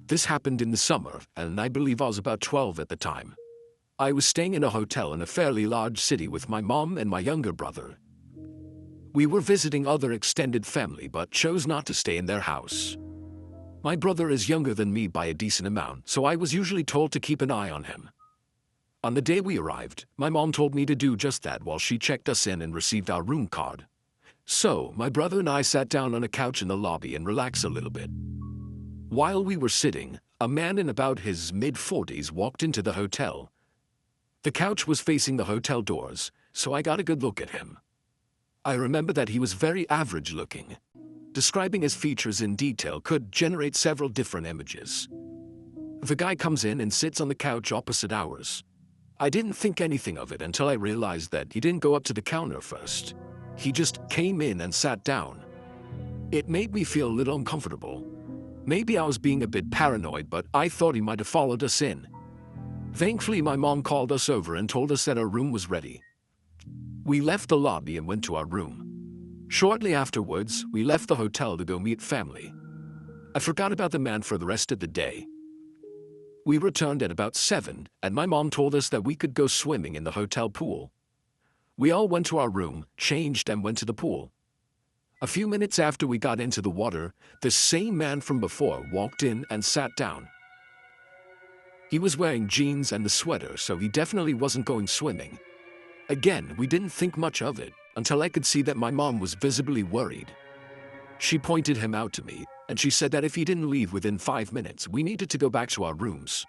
This happened in the summer, and I believe I was about 12 at the time. I was staying in a hotel in a fairly large city with my mom and my younger brother. We were visiting other extended family but chose not to stay in their house. My brother is younger than me by a decent amount, so I was usually told to keep an eye on him. On the day we arrived, my mom told me to do just that while she checked us in and received our room card. So, my brother and I sat down on a couch in the lobby and relaxed a little bit. While we were sitting, a man in about his mid-40s walked into the hotel. The couch was facing the hotel doors, so I got a good look at him. I remember that he was very average looking. Describing his features in detail could generate several different images. The guy comes in and sits on the couch opposite ours. I didn't think anything of it until I realized that he didn't go up to the counter first. He just came in and sat down. It made me feel a little uncomfortable. Maybe I was being a bit paranoid, but I thought he might have followed us in. Thankfully, my mom called us over and told us that our room was ready. We left the lobby and went to our room. Shortly afterwards, we left the hotel to go meet family. I forgot about the man for the rest of the day. We returned at about 7, and my mom told us that we could go swimming in the hotel pool. We all went to our room, changed, and went to the pool. A few minutes after we got into the water, the same man from before walked in and sat down. He was wearing jeans and the sweater, so he definitely wasn't going swimming. Again, we didn't think much of it until I could see that my mom was visibly worried. She pointed him out to me, and she said that if he didn't leave within 5 minutes, we needed to go back to our rooms.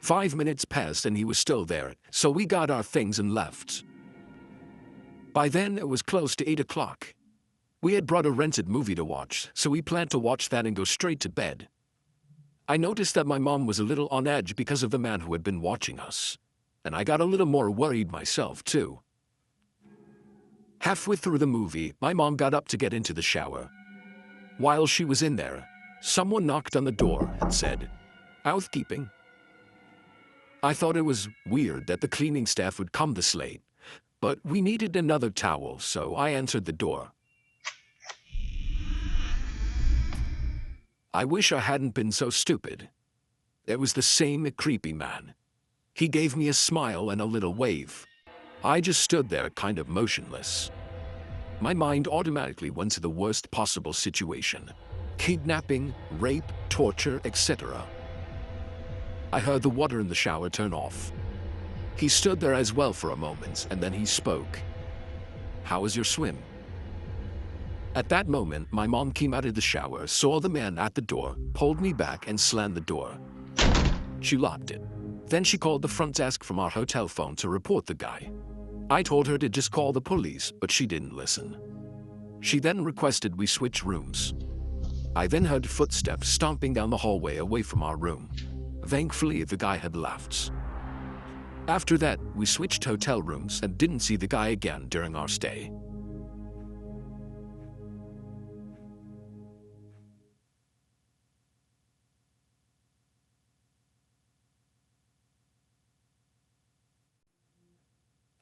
5 minutes passed and he was still there, so we got our things and left. By then, it was close to 8 o'clock. We had brought a rented movie to watch, so we planned to watch that and go straight to bed. I noticed that my mom was a little on edge because of the man who had been watching us, and I got a little more worried myself, too. Halfway through the movie, my mom got up to get into the shower. While she was in there, someone knocked on the door and said, "Housekeeping." I thought it was weird that the cleaning staff would come this late, but we needed another towel, so I answered the door. I wish I hadn't been so stupid. It was the same creepy man. He gave me a smile and a little wave. I just stood there kind of motionless. My mind automatically went to the worst possible situation: kidnapping, rape, torture, etc. I heard the water in the shower turn off. He stood there as well for a moment, and then he spoke. "How was your swim?" At that moment, my mom came out of the shower, saw the man at the door, pulled me back, and slammed the door. She locked it. Then she called the front desk from our hotel phone to report the guy. I told her to just call the police, but she didn't listen. She then requested we switch rooms. I then heard footsteps stomping down the hallway away from our room. Thankfully, the guy had left. After that, we switched hotel rooms and didn't see the guy again during our stay.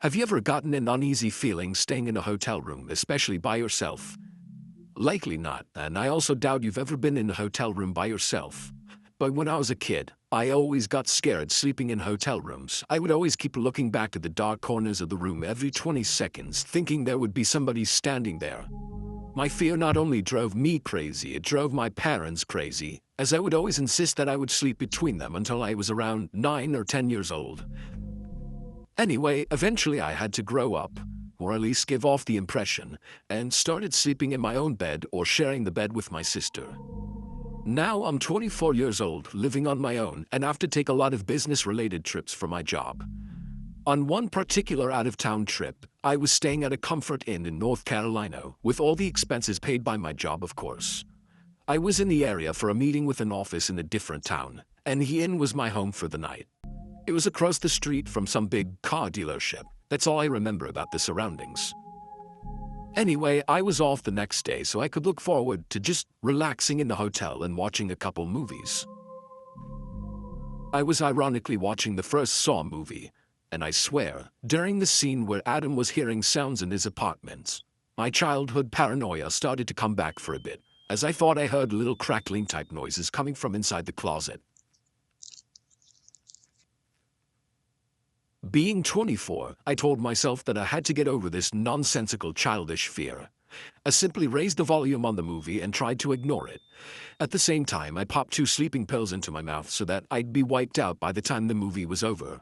Have you ever gotten an uneasy feeling staying in a hotel room, especially by yourself? Likely not, and I also doubt you've ever been in a hotel room by yourself. But when I was a kid, I always got scared sleeping in hotel rooms. I would always keep looking back at the dark corners of the room every 20 seconds, thinking there would be somebody standing there. My fear not only drove me crazy, it drove my parents crazy, as I would always insist that I would sleep between them until I was around 9 or 10 years old. Anyway, eventually I had to grow up, or at least give off the impression, and started sleeping in my own bed or sharing the bed with my sister. Now I'm 24 years old, living on my own, and have to take a lot of business-related trips for my job. On one particular out-of-town trip, I was staying at a Comfort Inn in North Carolina, with all the expenses paid by my job, of course. I was in the area for a meeting with an office in a different town, and the inn was my home for the night. It was across the street from some big car dealership. That's all I remember about the surroundings. Anyway, I was off the next day, so I could look forward to just relaxing in the hotel and watching a couple movies. I was ironically watching the first Saw movie, and I swear, during the scene where Adam was hearing sounds in his apartment, My childhood paranoia started to come back for a bit, as I thought I heard little crackling type noises coming from inside the closet. Being 24, I told myself that I had to get over this nonsensical childish fear. I simply raised the volume on the movie and tried to ignore it. At the same time, I popped 2 sleeping pills into my mouth so that I'd be wiped out by the time the movie was over.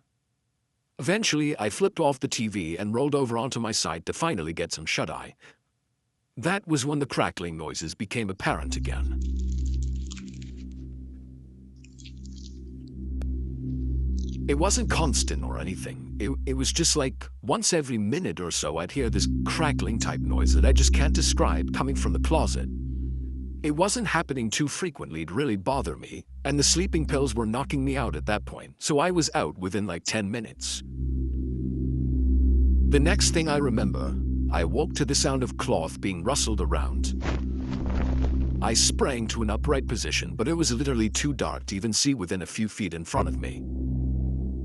Eventually, I flipped off the TV and rolled over onto my side to finally get some shut-eye. That was when the crackling noises became apparent again. It wasn't constant or anything. It was just like once every minute or so I'd hear this crackling type noise that I just can't describe coming from the closet. It wasn't happening too frequently to really bother me, and the sleeping pills were knocking me out at that point, so I was out within like 10 minutes. The next thing I remember, I woke to the sound of cloth being rustled around. I sprang to an upright position, but it was literally too dark to even see within a few feet in front of me.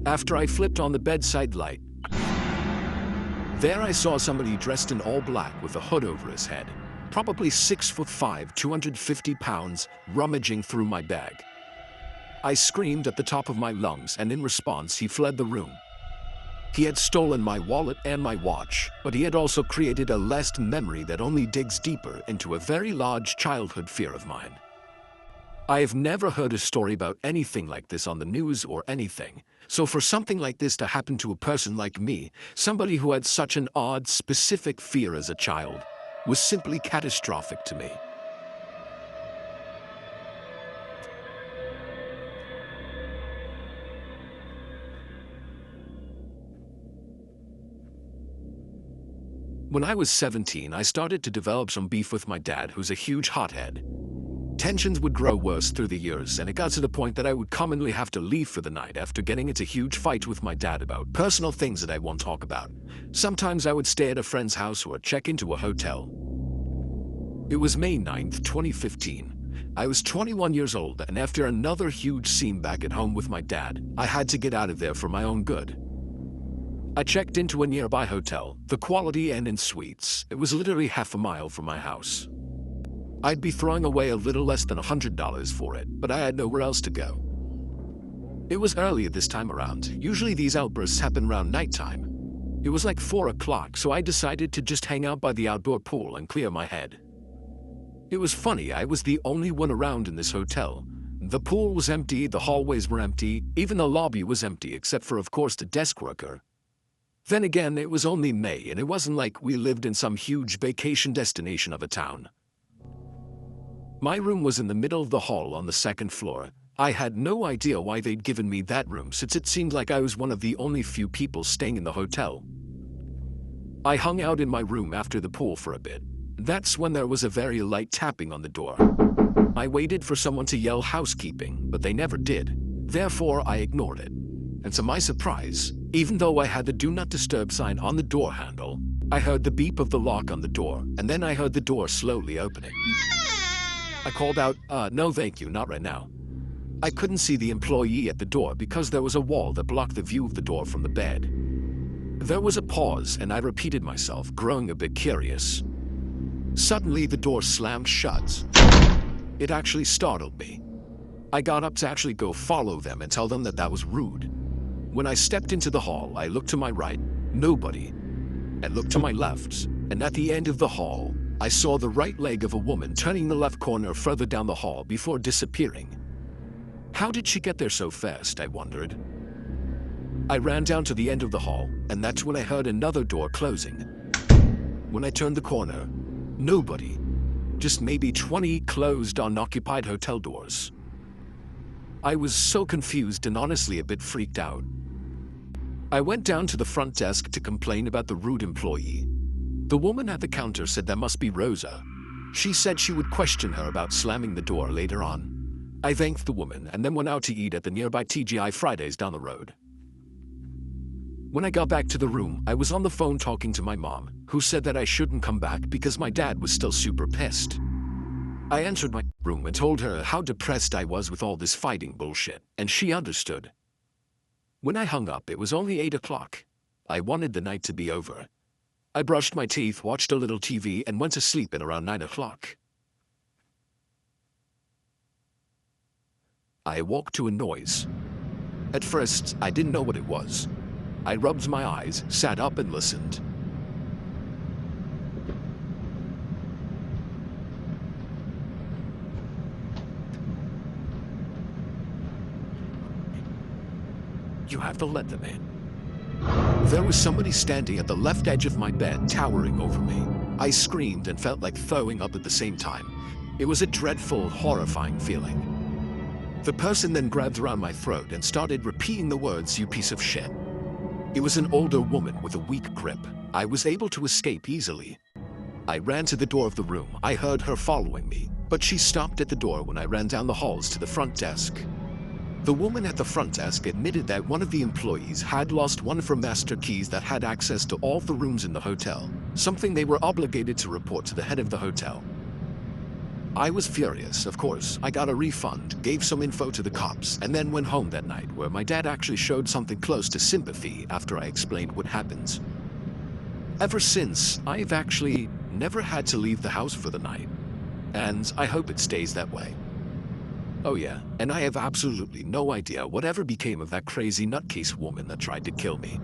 After I flipped on the bedside light, there I saw somebody dressed in all black with a hood over his head, probably 6'5", 250 pounds, rummaging through my bag. I screamed at the top of my lungs, and in response he fled the room. He had stolen my wallet and my watch, but he had also created a last memory that only digs deeper into a very large childhood fear of mine. I have never heard a story about anything like this on the news or anything, so for something like this to happen to a person like me, somebody who had such an odd, specific fear as a child, was simply catastrophic to me. When I was 17, I started to develop some beef with my dad, who's a huge hothead. Tensions would grow worse through the years, and it got to the point that I would commonly have to leave for the night after getting into a huge fight with my dad about personal things that I won't talk about. Sometimes I would stay at a friend's house or check into a hotel. It was May 9th, 2015. I was 21 years old, and after another huge scene back at home with my dad, I had to get out of there for my own good. I checked into a nearby hotel, the Quality Inn in Suites. It was literally half a mile from my house. I'd be throwing away a little less than $100 for it, but I had nowhere else to go. It was earlier this time around. Usually these outbursts happen around nighttime. It was like 4 o'clock, so I decided to just hang out by the outdoor pool and clear my head. It was funny, I was the only one around in this hotel. The pool was empty, the hallways were empty, even the lobby was empty except for, of course, the desk worker. Then again, it was only May, and it wasn't like we lived in some huge vacation destination of a town. My room was in the middle of the hall on the 2nd floor. I had no idea why they'd given me that room, since it seemed like I was one of the only few people staying in the hotel. I hung out in my room after the pool for a bit. That's when there was a very light tapping on the door. I waited for someone to yell housekeeping, but they never did. Therefore, I ignored it. And to my surprise, even though I had the Do Not Disturb sign on the door handle, I heard the beep of the lock on the door, and then I heard the door slowly opening. I called out, no thank you, not right now. I couldn't see the employee at the door because there was a wall that blocked the view of the door from the bed. There was a pause, and I repeated myself, growing a bit curious. Suddenly, the door slammed shut. It actually startled me. I got up to actually go follow them and tell them that that was rude. When I stepped into the hall, I looked to my right, nobody. I looked to my left, and at the end of the hall, I saw the right leg of a woman turning the left corner further down the hall before disappearing. How did she get there so fast, I wondered. I ran down to the end of the hall, and that's when I heard another door closing. When I turned the corner, nobody. Just maybe 20 closed, unoccupied hotel doors. I was so confused and honestly a bit freaked out. I went down to the front desk to complain about the rude employee. The woman at the counter said that must be Rosa. She said she would question her about slamming the door later on. I thanked the woman and then went out to eat at the nearby TGI Fridays down the road. When I got back to the room, I was on the phone talking to my mom, who said that I shouldn't come back because my dad was still super pissed. I entered my room and told her how depressed I was with all this fighting bullshit, and she understood. When I hung up, it was only 8 o'clock. I wanted the night to be over. I brushed my teeth, watched a little TV, and went to sleep at around 9 o'clock. I woke to a noise. At first, I didn't know what it was. I rubbed my eyes, sat up, and listened. You have to let them in. There was somebody standing at the left edge of my bed, towering over me. I screamed and felt like throwing up at the same time. It was a dreadful, horrifying feeling. The person then grabbed around my throat and started repeating the words, "You piece of shit." It was an older woman with a weak grip. I was able to escape easily. I ran to the door of the room. I heard her following me, but she stopped at the door when I ran down the halls to the front desk. The woman at the front desk admitted that one of the employees had lost one of her master keys that had access to all the rooms in the hotel, something they were obligated to report to the head of the hotel. I was furious, of course. I got a refund, gave some info to the cops, and then went home that night, where my dad actually showed something close to sympathy after I explained what happened. Ever since, I've actually never had to leave the house for the night, and I hope it stays that way. Oh yeah, and I have absolutely no idea whatever became of that crazy nutcase woman that tried to kill me.